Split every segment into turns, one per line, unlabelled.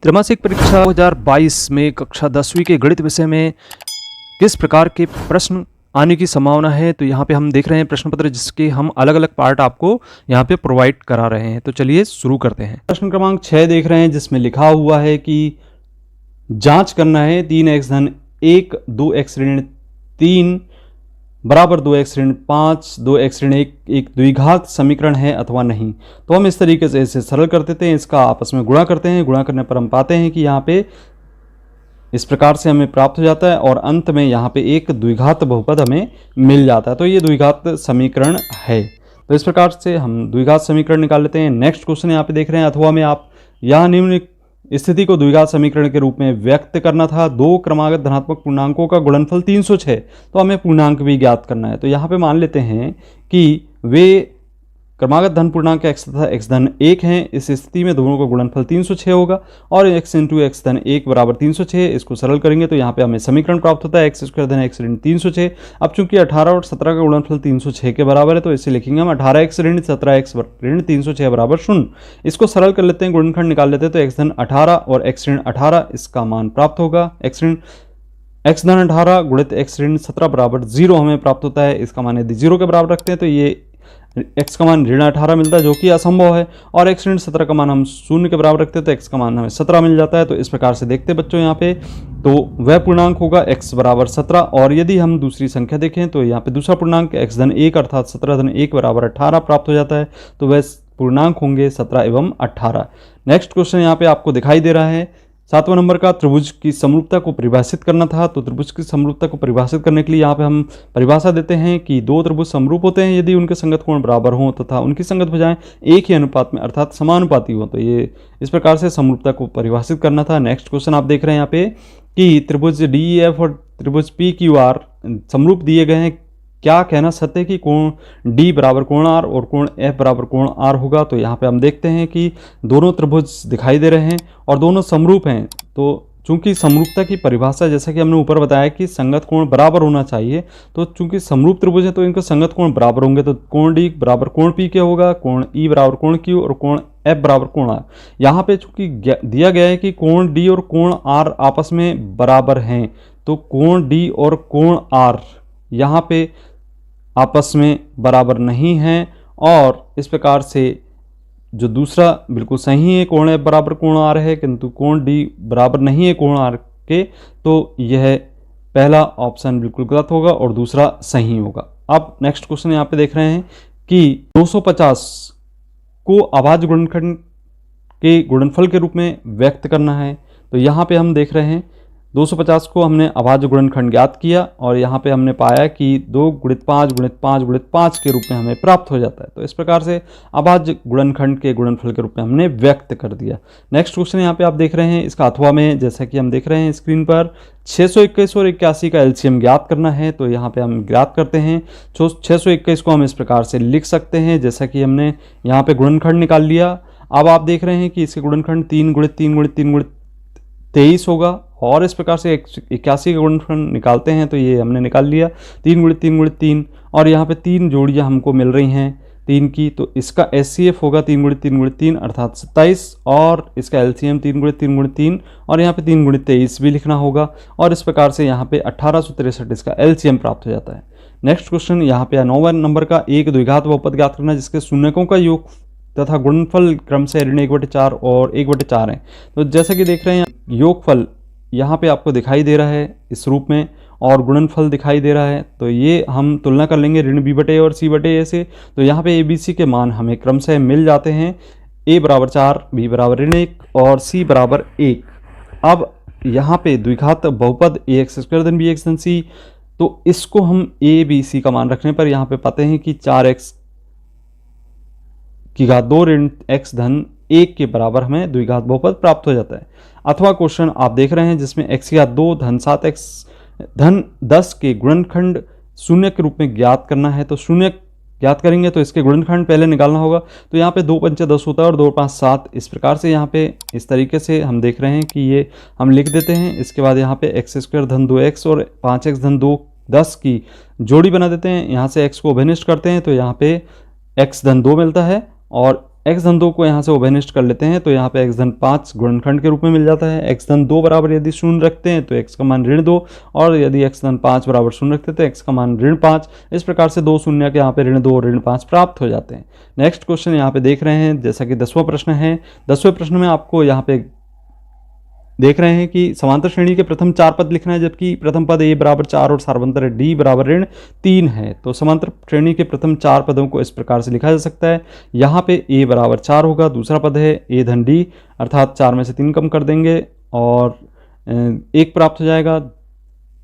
त्रैमासिक परीक्षा 2022 में कक्षा 10वीं के गणित विषय में किस प्रकार के प्रश्न आने की संभावना है। तो यहाँ पे हम देख रहे हैं प्रश्न पत्र जिसके हम अलग अलग पार्ट आपको यहाँ पे प्रोवाइड करा रहे हैं। तो चलिए शुरू करते हैं। प्रश्न क्रमांक 6 देख रहे हैं जिसमें लिखा हुआ है कि जांच करना है 3x धन 1 2x ऋण 3 बराबर 2x ऋण 5 2x ऋण 1 एक द्विघात समीकरण है अथवा नहीं। तो हम इस तरीके से इसे सरल कर देते हैं, इसका आपस में गुणा करते हैं। गुणा करने पर हम पाते हैं कि यहाँ पे इस प्रकार से हमें प्राप्त हो जाता है और अंत में यहाँ पे एक द्विघात बहुपद हमें मिल जाता है। तो ये द्विघात समीकरण है। तो इस प्रकार से हम द्विघात समीकरण निकाल लेते हैं। नेक्स्ट क्वेश्चन यहाँ पे देख रहे हैं, अथवा में आप यहाँ निम्न स्थिति को द्विघात समीकरण के रूप में व्यक्त करना था। दो क्रमागत धनात्मक पूर्णांकों का गुणनफल 306, तो हमें पूर्णांक भी ज्ञात करना है। तो यहाँ पे मान लेते हैं कि वे क्रमागत धन पूर्णांक x तथा x धन 1 हैं। इस स्थिति में दोनों का गुणनफल 306 होगा और x इंटू x धन 1 बराबर 306। इसको सरल करेंगे तो यहाँ पे हमें समीकरण प्राप्त होता है x स्क्वायर धन x ऋण 306। अब चूंकि 18 और 17 का गुणनफल 306 के बराबर है तो इसे लिखेंगे हम 18x ऋण 17x ऋण 306 बराबर 0। इसको सरल कर लेते हैं, गुणनखंड निकाल लेते हैं तो x धन 18 और x ऋण 18 इसका मान प्राप्त होगा। x धन 18 गुणित x ऋण 17 बराबर 0 हमें प्राप्त होता है। इसका मान यदि 0 के बराबर रखते हैं तो ये x का मान ऋण 18 मिलता है जो कि असंभव है, और x ऋण 17 का मान हम 0 के बराबर रखते हैं तो x का मान हमें 17 मिल जाता है। तो इस प्रकार से देखते हैं बच्चों यहाँ पे, तो वह पूर्णांक होगा x बराबर 17। और यदि हम दूसरी संख्या देखें तो यहाँ पे दूसरा पूर्णांक x धन 1 अर्थात 17 धन 1 बराबर 18 प्राप्त हो जाता है। तो वह पूर्णांक होंगे 17 एवं 18। नेक्स्ट क्वेश्चन यहाँ पे आपको दिखाई दे रहा है 7वां नंबर का, त्रिभुज की समरूपता को परिभाषित करना था। तो त्रिभुज की समरूपता को परिभाषित करने के लिए यहाँ पे हम परिभाषा देते हैं कि दो त्रिभुज समरूप होते हैं यदि उनके संगत कोण बराबर हों तथा उनकी संगत भुजाएं एक ही अनुपात में अर्थात समानुपाती हो। तो ये इस प्रकार से समरूपता को परिभाषित करना था। नेक्स्ट क्वेश्चन आप देख रहे हैं यहाँ पे कि त्रिभुज DEF और त्रिभुज PQR समरूप दिए गए हैं। क्या कहना सत्य है कि कोण D बराबर कोण R और कोण F बराबर कोण R होगा। तो यहाँ पे हम देखते हैं कि दोनों त्रिभुज दिखाई दे रहे हैं और दोनों समरूप हैं। तो चूंकि समरूपता की परिभाषा जैसा कि हमने ऊपर बताया कि संगत कोण बराबर होना चाहिए, तो चूंकि समरूप त्रिभुज है तो इनके संगत कोण बराबर होंगे। तो कोण D बराबर कोण P क्या होगा, कोण E बराबर कोण Q और कोण F बराबर कोण R। यहाँ पे चूंकि दिया गया है कि कोण D और कोण R आपस में बराबर हैं, तो कोण D और कोण R यहाँ पे आपस में बराबर नहीं हैं और इस प्रकार से जो दूसरा बिल्कुल सही है, कोण F बराबर कोण R है किंतु कोण D बराबर नहीं है कोण R के, तो यह पहला ऑप्शन बिल्कुल गलत होगा और दूसरा सही होगा। अब नेक्स्ट क्वेश्चन यहाँ पे देख रहे हैं कि 250 को अभाज्य गुणनखंड के गुणनफल के रूप में व्यक्त करना है। तो यहाँ पे हम देख रहे हैं 250 को हमने अभाज्य गुणनखंड ज्ञात किया और यहाँ पे हमने पाया कि 2 गुणित 5 गुणित 5 गुणित 5 के रूप में हमें प्राप्त हो जाता है। तो इस प्रकार से अभाज्य गुणनखंड के गुणनफल के रूप में हमने व्यक्त कर दिया। नेक्स्ट क्वेश्चन यहाँ पे आप देख रहे हैं, इसका अथवा में जैसा कि हम देख रहे हैं स्क्रीन पर 621 और 81 का एलसीएम ज्ञात करना है। तो यहाँ पे हम ज्ञात करते हैं। 621 को हम इस प्रकार से लिख सकते हैं जैसा कि हमने यहाँ पे गुणनखंड निकाल लिया। अब आप देख रहे हैं कि इसके गुणनखंड 3 गुणित 3 गुणित 3 गुणित 23 होगा और इस प्रकार से 81 का गुणनफल निकालते हैं तो ये हमने निकाल लिया 3 गुणित 3 गुणित 3 और यहाँ पे 3 जोड़ियाँ हमको मिल रही हैं 3 की। तो इसका SCF होगा 3 गुणित 3 गुणित 3 अर्थात 27 और इसका LCM 3 गुणित 3 गुणित 3 और यहाँ पे 3 गुणित 23 भी लिखना होगा और इस प्रकार से यहाँ पे 1863 इसका LCM प्राप्त हो जाता है। नेक्स्ट क्वेश्चन यहाँ पे 9वां नंबर का, एक द्विघात बहुपद ज्ञात करना जिसके शून्यकों का योग तथा गुणनफल क्रम से ऋण 1/4 और 1/4 है। तो जैसा कि देख रहे हैं योगफल यहाँ पे आपको दिखाई दे रहा है इस रूप में और गुणनफल दिखाई दे रहा है। तो ये हम तुलना कर लेंगे ऋण B/A और C/A से। तो यहाँ पे ABC के मान हमें क्रम से मिल जाते हैं, A बराबर 4, B बराबर ऋण 1 और C बराबर 1। अब यहाँ पे द्विघात बहुपद AX स्क्वायर धन BX धन C, तो इसको हम ABC का मान रखने पर यहाँ पे पाते हैं कि 4x की घात 2 ऋण x धन 1 के बराबर हमें द्विघात बहुपद प्राप्त हो जाता है। अथवा क्वेश्चन आप देख रहे हैं जिसमें x की घात 2 धन 7x धन 10 के गुणनखंड शून्य के रूप में ज्ञात करना है। तो शून्य ज्ञात करेंगे तो इसके गुणनखंड पहले निकालना होगा। तो यहाँ पे 2 पंचे 10 होता है और 2 5 7। इस प्रकार से यहाँ पे इस तरीके से हम देख रहे हैं कि ये हम लिख देते हैं। इसके बाद यहाँ पे x स्क्वायर धन 2x और 5x धन 2 10 की जोड़ी बना देते हैं। यहाँ से x को अभिनिष्ट करते हैं तो यहाँ पे x धन 2 मिलता है और एक्स धन 2 को यहाँ से उभयनिष्ठ कर लेते हैं तो यहाँ पे एक्स धन 5 गुणनखंड के रूप में मिल जाता है। एक्स धन 2 बराबर यदि शून्य रखते हैं तो एक्स का मान ऋण 2, और यदि एक्स धन 5 बराबर शून्य रखते हैं तो एक्स का मान ऋण 5। इस प्रकार से दो शून्य के यहाँ पे ऋण 2 और ऋण 5 प्राप्त हो जाते हैं। नेक्स्ट क्वेश्चन यहाँ पे देख रहे हैं, जैसा कि 10वां प्रश्न है। 10वें प्रश्न में आपको यहाँ पे देख रहे हैं कि समांतर श्रेणी के प्रथम 4 पद लिखना है, जबकि प्रथम पद a बराबर 4 और सार्वंतर d बराबर ऋण 3 है। तो समांतर श्रेणी के प्रथम 4 पदों को इस प्रकार से लिखा जा सकता है। यहाँ पे a बराबर 4 होगा, दूसरा पद है a धन d, अर्थात 4 में से 3 कम कर देंगे और 1 प्राप्त हो जाएगा।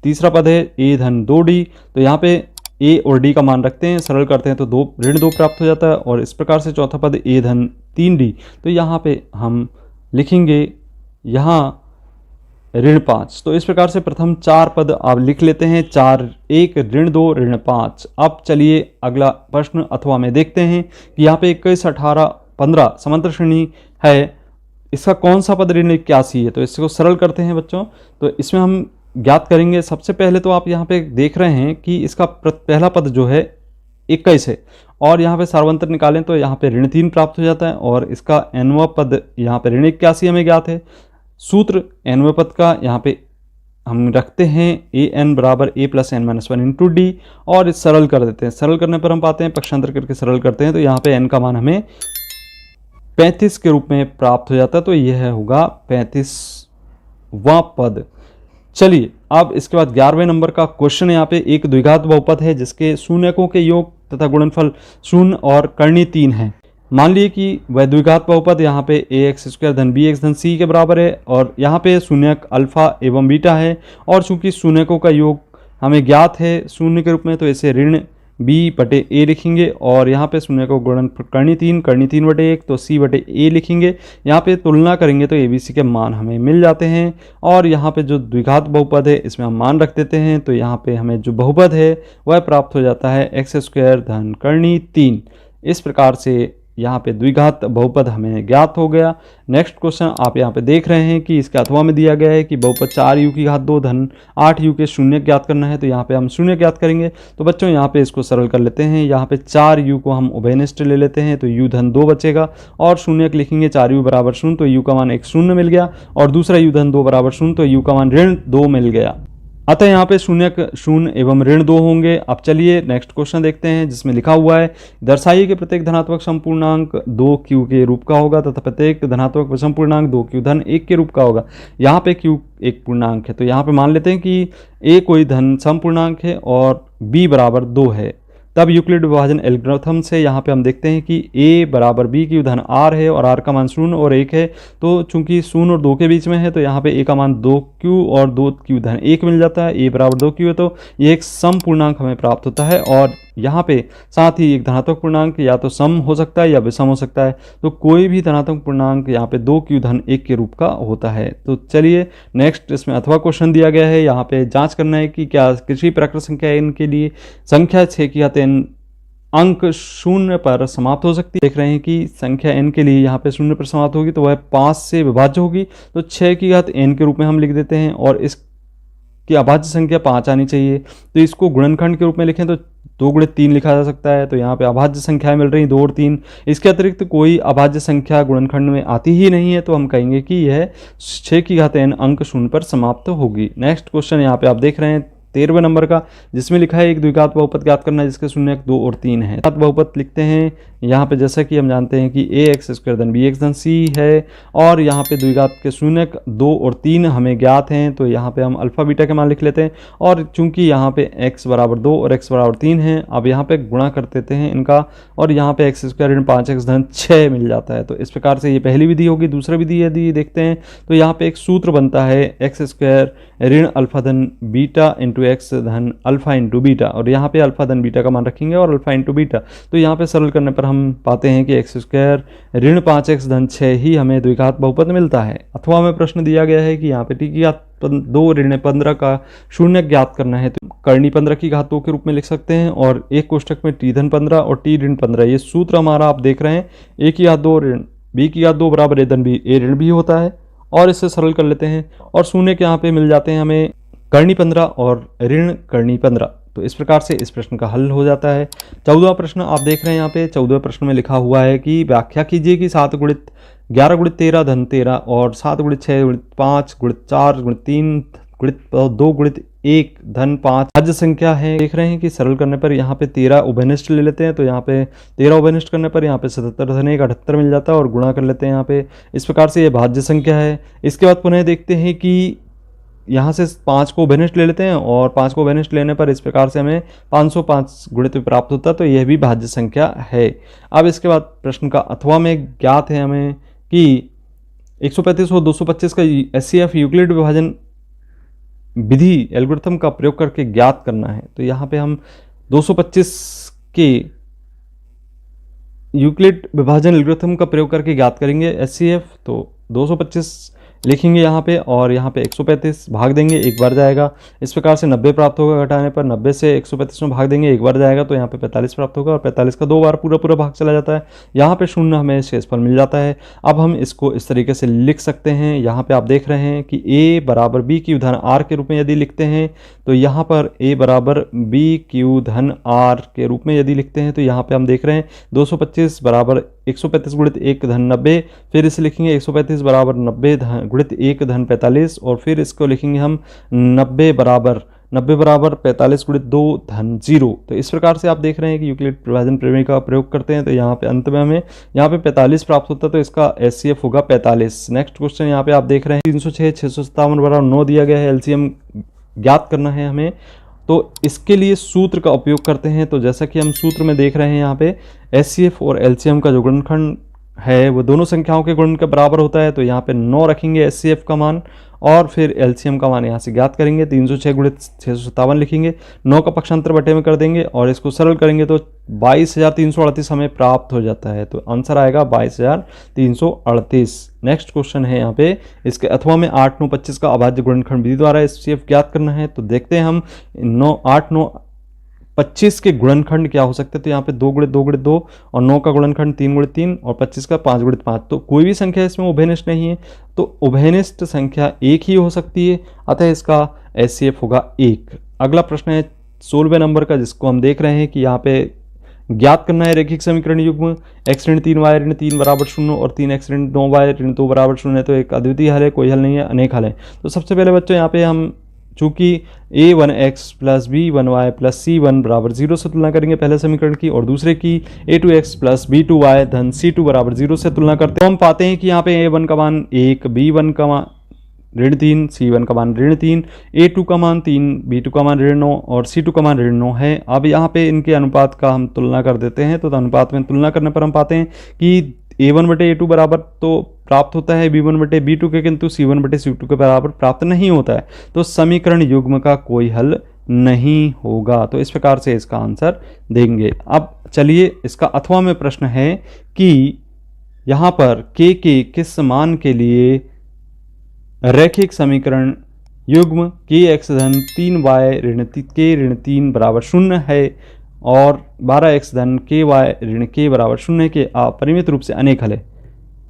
तीसरा पद है a धन 2d, तो यहाँ पे a और d का मान रखते हैं, सरल करते हैं तो ऋण 2 प्राप्त हो जाता है। और इस प्रकार से चौथा पद a धन 3d, तो यहाँ पे हम लिखेंगे यहाँ ऋण 5। तो इस प्रकार से प्रथम 4 पद आप लिख लेते हैं, 4 1 ऋण 2 ऋण 5। अब चलिए अगला प्रश्न अथवा में देखते हैं कि यहाँ पे 21 18 15 समांतर श्रेणी है, इसका कौन सा पद ऋण 81 है। तो इसको सरल करते हैं बच्चों, तो इसमें हम ज्ञात करेंगे। सबसे पहले तो आप यहाँ पे देख रहे हैं कि इसका पहला पद जो है 21 है, और यहाँ पे सार्वंतर निकालें तो यहाँ पे ऋण 3 प्राप्त हो जाता है, और इसका nवां पद यहाँ पे ऋण 81 हमें ज्ञात है। सूत्र nवें पद का यहाँ पे हम रखते हैं an बराबर a plus n minus 1 into D, और इस सरल कर देते हैं। सरल करने पर हम पाते हैं, पक्षांतर करके सरल करते हैं तो यहाँ पे n का मान हमें 35 के रूप में प्राप्त हो जाता है। तो यह होगा 35वां पद। चलिए अब इसके बाद 11वें नंबर का क्वेश्चन, यहाँ पे एक द्विघात बहुपद है जिसके शून्यकों के योग तथा गुणनफल 0 और कर्णी 3 है। मान लीजिए कि वह द्विघात बहुपद यहाँ पे ax² धन bx धन c के बराबर है, और यहाँ पे शून्यक अल्फा एवं बीटा है, और चूंकि शून्यकों का योग हमें ज्ञात है शून्य के रूप में, तो इसे ऋण b बटे a लिखेंगे। और यहाँ पे शून्य को गुणन कर्णी 3 बटे 1, तो c बटे a लिखेंगे। यहाँ पे तुलना करेंगे तो abc के मान हमें मिल जाते हैं, और यहाँ पे जो द्विघात बहुपद है इसमें हम मान रख देते हैं, तो यहाँ पे हमें जो बहुपद है वह प्राप्त हो जाता है x² धन कर्णी 3। इस प्रकार से यहाँ पे द्विघात बहुपद हमें ज्ञात हो गया। नेक्स्ट क्वेश्चन आप यहाँ पे देख रहे हैं कि इसके अथवा में दिया गया है कि बहुपद 4u की घात 2 धन 8u के शून्य ज्ञात करना है। तो यहाँ पे हम शून्य ज्ञात करेंगे, तो बच्चों यहाँ पे इसको सरल कर लेते हैं। यहाँ पे 4u को हम उभयनिष्ठ ले लेते हैं, तो u धन 2 बचेगा, और शून्य लिखेंगे 4u बराबर 0, तो u का मान 1 शून्य मिल गया, और दूसरा u धन 2 बराबर 0, तो u का मान ऋण 2 मिल गया। अतः यहाँ पे शून्य एवं ऋण 2 होंगे। अब चलिए नेक्स्ट क्वेश्चन देखते हैं, जिसमें लिखा हुआ है दर्शाइए कि प्रत्येक धनात्मक समपूर्णांक 2q के रूप का होगा तथा प्रत्येक धनात्मक विषम पूर्णांक 2q धन 1 के रूप का होगा। यहाँ पे q एक पूर्णांक है, तो यहाँ पे मान लेते हैं कि a कोई धन समपूर्णांक है और b बराबर 2 है। तब यूक्लिड विभाजन एल्गोरिथम से यहाँ पे हम देखते हैं कि a बराबर b की धन r है, और r का मान 0 और 1 है। तो चूंकि 0 और 2 के बीच में है, तो यहाँ पे a का मान 2q और 2q धन 1 मिल जाता है। a बराबर 2q है, तो ये एक सम पूर्णांक हमें प्राप्त होता है। और यहाँ पे साथ ही एक धनात्मक पूर्णांक या तो सम हो सकता है या विषम हो सकता है, तो कोई भी धनात्मक पूर्णांक यहाँ पे 2q धन 1 के रूप का होता है। तो चलिए नेक्स्ट इसमें अथवा क्वेश्चन दिया गया है, यहाँ पे जांच करना है कि क्या किसी प्रकृत संख्या n के लिए संख्या 6 की घात n अंक 0 पर समाप्त हो सकती है। देख रहे हैं कि संख्या n के लिए यहाँ पे 0 पर समाप्त होगी, तो वह 5 से विभाज्य होगी, तो 6 की घात n के रूप में हम लिख देते हैं, और इसकी अभाज्य संख्या 5 आनी चाहिए। तो इसको गुणनखंड के रूप में लिखें तो 2 गुणित 3 लिखा जा सकता है। तो यहाँ पे अभाज्य संख्याएं मिल रही 2 और 3, इसके अतिरिक्त कोई अभाज्य संख्या गुणनखंड में आती ही नहीं है, तो हम कहेंगे कि यह 6 की घात n अंक 0 पर समाप्त होगी। नेक्स्ट क्वेश्चन यहाँ पे आप देख रहे हैं 13वें नंबर का, जिसमें लिखा है एक द्विघात बहुपद ज्ञात करना है जिसके शून्यक 2 और 3 है। द्विघात बहुपद लिखते हैं यहाँ पे, जैसा कि हम जानते हैं कि ax² धन bx धन c है, और यहाँ पे द्विघात के शून्यक 2 और 3 हमें ज्ञात हैं। तो यहाँ पे हम अल्फा बीटा के मान लिख लेते हैं, और चूंकि यहाँ पे x बराबर 2 और x बराबर 3 है, अब यहाँ पे गुणा कर देते हैं इनका, और यहाँ पे x² ऋण 5x धन 6 मिल जाता है। तो इस प्रकार से ये पहली विधि होगी। दूसरी विधि यदि देखते हैं तो यहाँ पे एक सूत्र बनता है x² ऋण अल्फा धन बीटा इंटू x धन अल्फा इंटू बीटा, और यहाँ पे अल्फा धन बीटा का मान रखेंगे और अल्फा इंटू बीटा। तो यहाँ पे सरल करने पर हम पाते हैं कि x² ऋण 5x धन 6 ही हमें द्विघात बहुपद मिलता है। अथवा में प्रश्न दिया गया है कि यहाँ पे t की घात 2 ऋण 15 का शून्य ज्ञात करना है, तो कर्णी 15 की घात 2 के रूप में लिख सकते हैं, और एक कोष्टक में t धन 15 और t ऋण 15, ये सूत्र हमारा आप देख रहे हैं a की घात 2 ऋण b की घात 2 बराबर a धन b, a ऋण b होता है, और इससे सरल कर लेते हैं, और शून्य के यहाँ पे मिल जाते हैं हमें कर्णी 15 और ऋण कर्णी 15। तो इस प्रकार से इस प्रश्न का हल हो जाता है। 14वां प्रश्न आप देख रहे हैं यहाँ पे। 14वें प्रश्न में लिखा हुआ है कि व्याख्या कीजिए कि 7 गुणित 11 गुणित 13 धन 13 और 7 गुणित 6 गुणित 5 गुणित 4 गुणित 3 गुणित 2 गुणित 1 धन 5 भाज्य संख्या है। देख रहे हैं कि सरल करने पर यहाँ पे 13 उभयनिष्ठ ले लेते हैं, तो यहाँ पे 13 उभयनिष्ठ करने पर यहाँ पे 77 धन 1 78 मिल जाता है और गुणा कर लेते हैं यहाँ पे। इस प्रकार से ये भाज्य संख्या है। इसके बाद पुनः देखते हैं कि यहाँ से 5 को उभयनिष्ठ ले लेते हैं और 5 को उभयनिष्ठ लेने पर इस प्रकार से हमें 505 गुणित प्राप्त होता है, तो यह भी भाज्य संख्या है। अब इसके बाद प्रश्न का अथवा में ज्ञात है हमें कि 135 और 225 का एचसीएफ यूक्लिड विभाजन विधि एल्गोरिथम का प्रयोग करके ज्ञात करना है। तो यहाँ पे हम 225 के यूक्लिड विभाजन एल्गोरिथम का प्रयोग करके ज्ञात करेंगे एचसीएफ। तो 225 लिखेंगे यहाँ पे और यहाँ पे 135 भाग देंगे, एक बार जाएगा। इस प्रकार से 90 प्राप्त होगा, घटाने पर 90 से 135 में भाग देंगे, एक बार जाएगा, तो यहाँ पे 45 प्राप्त होगा और 45 का 2 बार पूरा भाग चला जाता है। यहाँ पे 0 हमें शेषफल मिल जाता है। अब हम इसको इस तरीके से लिख सकते हैं। यहाँ पे आप देख रहे हैं कि a बराबर बी क्यू धन आर के रूप में यदि लिखते हैं तो यहाँ पर a बराबर बी क्यू धन आर के रूप में यदि लिखते हैं तो यहाँ पे हम देख रहे हैं 225 बराबर 135 गुणित 1 धन 90, फिर इसे लिखेंगे 135 बराबर 90 गुणित 1 धन 45 और फिर इसको लिखेंगे हम 90 बराबर 45 गुणित 2 धन 0। तो इस प्रकार से आप देख रहे हैं कि यूक्लिड विभाजन प्रमेय का प्रयोग करते हैं तो यहाँ पे अंत में हमें यहाँ पे 45 प्राप्त होता है, तो इसका एचसीएफ होगा 45। नेक्स्ट क्वेश्चन यहाँ पे आप देख रहे हैं 306 657 बराबर 9 दिया गया है, एलसीएम ज्ञात करना है हमें। तो इसके लिए सूत्र का उपयोग करते हैं। तो जैसा कि हम सूत्र में देख रहे हैं यहाँ पे एचसीएफ और एलसीएम का जो गुणनखंड है वो दोनों संख्याओं के गुणन के बराबर होता है। तो यहाँ पे 9 रखेंगे एचसीएफ का मान और फिर एलसीएम का मान यहाँ से ज्ञात करेंगे। 306 गुणित 657 लिखेंगे, 9 का पक्षांतर बटे में कर देंगे और इसको सरल करेंगे तो 22,338 हमें प्राप्त हो जाता है। तो आंसर आएगा 22,338। नेक्स्ट क्वेश्चन है यहाँ पे, इसके अथवा में 8 9 25 का अभाज्य गुणनखंड विधि द्वारा एचसीएफ ज्ञात करना है। तो देखते हैं हम 8 9 25 के गुणनखंड क्या हो सकते हैं। तो यहाँ पे 2 गुणित 2 गुणित 2 और 9 का गुणनखंड 3 गुणित 3 और 25 का 5 गुणित 5। तो कोई भी संख्या इसमें उभयनिष्ठ नहीं है, तो उभयनिष्ठ संख्या एक ही हो सकती है, अतः इसका एचसीएफ होगा 1। अगला प्रश्न है 16वें नंबर का, जिसको हम देख रहे हैं कि यहाँ पे ज्ञात करना है रैखिक समीकरण युग्म x ऋण 3y ऋण 3 बराबर 0 और 3x ऋण 9y ऋण 2 बराबर 0 है। तो एक अद्वितीय हल है, कोई हल नहीं है, अनेक हल है। तो सबसे पहले बच्चों यहाँ पे हम चूंकि a1x plus b1y plus c1 बराबर 0 से तुलना करेंगे पहले समीकरण की, और दूसरे की a2x प्लस b2y धन c2 बराबर 0 से तुलना करते हैं। हम पाते हैं कि यहाँ पे a1 का मान 1, b1 का मान ऋण 3, c1 का मान ऋण 3, a2 का मान 3, b2 का मान ऋण 9 और c2 का मान ऋण 9 है। अब यहाँ पे इनके अनुपात का हम तुलना कर देते हैं। तो अनुपात में तुलना करने पर हम पाते हैं कि a1 बटे a2 बराबर तो प्राप्त होता है b1 बटे b2 के, किंतु c1 बटे c2 के बराबर प्राप्त नहीं होता है। तो समीकरण युग्म का कोई हल नहीं होगा। तो इस प्रकार से इसका आंसर देंगे। अब चलिए इसका अथवा में प्रश्न है कि यहाँ पर k के किस मान के लिए रैखिक समीकरण युग्म kx धन 3y ऋण k ऋण 3 बराबर 0 है और 12x धन ky ऋण k बराबर 0 के अपरिमित रूप से अनेक हल है।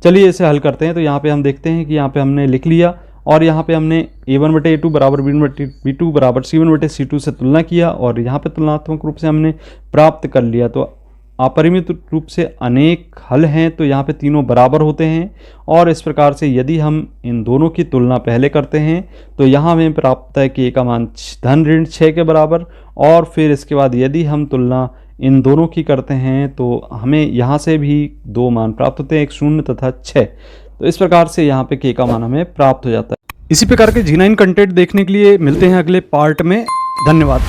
चलिए इसे हल करते हैं। तो यहाँ पे हम देखते हैं कि यहाँ पे हमने लिख लिया और यहाँ पे हमने a1 बटे a2 बराबर b1 बटे b2 बराबर c1 बटे c2 से तुलना किया और यहाँ पे तुलनात्मक रूप से हमने प्राप्त कर लिया। तो अपरिमित रूप से अनेक हल हैं, तो यहाँ पे तीनों बराबर होते हैं और इस प्रकार से यदि हम इन दोनों की तुलना पहले करते हैं तो यहाँ हमें प्राप्त है कि a का मान धन ऋण 6 के बराबर, और फिर इसके बाद यदि हम तुलना इन दोनों की करते हैं तो हमें यहाँ से भी 2 मान प्राप्त होते हैं, एक 0 तथा 6। तो इस प्रकार से यहाँ पे k का मान हमें प्राप्त हो जाता है। इसी प्रकार के G9 कंटेंट देखने के लिए मिलते हैं अगले पार्ट में। धन्यवाद।